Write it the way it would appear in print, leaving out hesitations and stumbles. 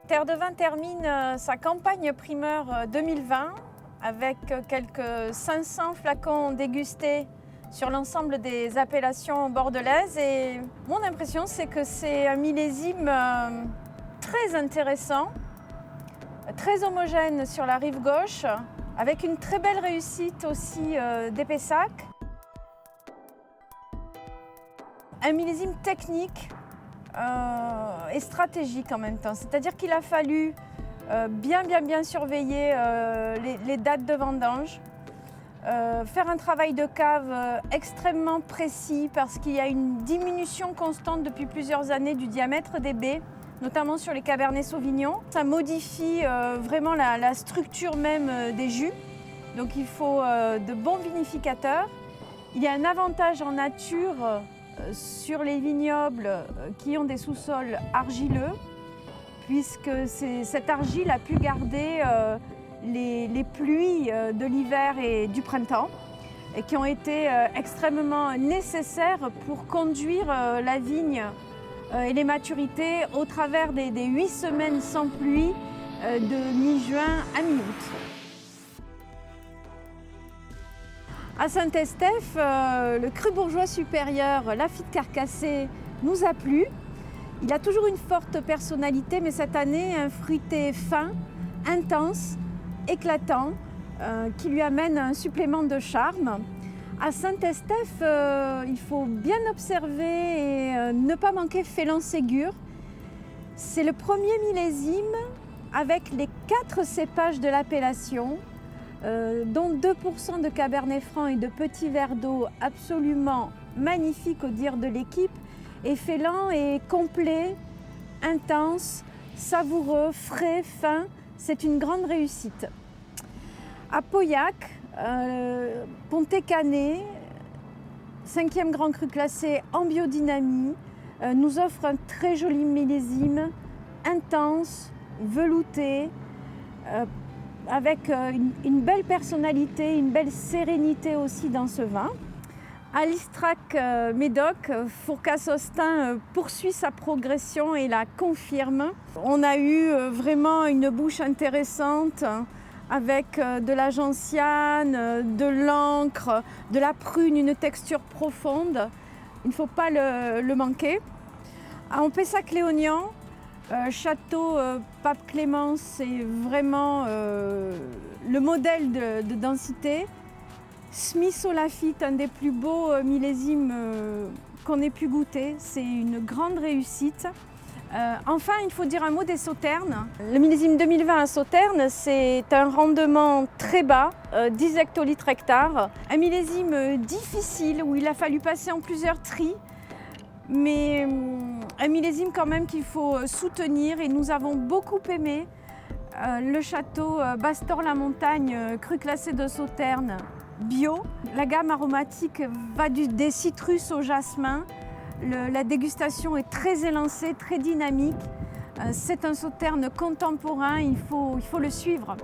Terre de Vin termine sa campagne primeur 2020 avec quelques 500 flacons dégustés sur l'ensemble des appellations bordelaises. Et mon impression, c'est que c'est un millésime très intéressant, très homogène sur la rive gauche, avec une très belle réussite aussi des Pessac. Un millésime technique et stratégique en même temps, c'est-à-dire qu'il a fallu bien surveiller les dates de vendange, faire un travail de cave extrêmement précis parce qu'il y a une diminution constante depuis plusieurs années du diamètre des baies, notamment sur les Cabernet Sauvignon. Ça modifie vraiment la structure même des jus, donc il faut de bons vinificateurs. Il y a un avantage en nature sur les vignobles qui ont des sous-sols argileux, puisque cette argile a pu garder les pluies de l'hiver et du printemps et qui ont été extrêmement nécessaires pour conduire la vigne et les maturités au travers des 8 semaines sans pluie de mi-juin à mi-août. À Saint-Estèphe, le cru bourgeois supérieur Lafite Carcassé nous a plu. Il a toujours une forte personnalité, mais cette année, un fruité fin, intense, éclatant, qui lui amène un supplément de charme. À Saint-Estèphe, il faut bien observer et ne pas manquer Féland-Ségur. C'est le premier millésime avec les 4 cépages de l'appellation, dont 2% de Cabernet Franc et de petits verres d'eau absolument magnifiques au dire de l'équipe. Et Féland est complet, intense, savoureux, frais, fin. C'est une grande réussite. À Pauillac, Pontet-Canet, 5e grand cru classé en biodynamie, nous offre un très joli millésime, intense, velouté, avec une belle personnalité, une belle sérénité aussi dans ce vin. À l'Istrac Médoc, Fourcas-Hostin poursuit sa progression et la confirme. On a eu vraiment une bouche intéressante avec de la gentiane, de l'encre, de la prune, une texture profonde. Il ne faut pas le manquer. En Pessac-Léognan, Château Pape Clément, c'est vraiment le modèle de densité. Smith au Lafite, un des plus beaux millésimes qu'on ait pu goûter. C'est une grande réussite. Enfin, il faut dire un mot des sauternes. Le millésime 2020 à Sauternes, c'est un rendement très bas, 10 hectolitres hectare. Un millésime difficile où il a fallu passer en plusieurs tris. Mais un millésime quand même qu'il faut soutenir et nous avons beaucoup aimé le château Bastor-la-Montagne, cru classé de Sauternes, bio. La gamme aromatique va des citrus au jasmin. La dégustation est très élancée, très dynamique. C'est un Sauternes contemporain, il faut le suivre.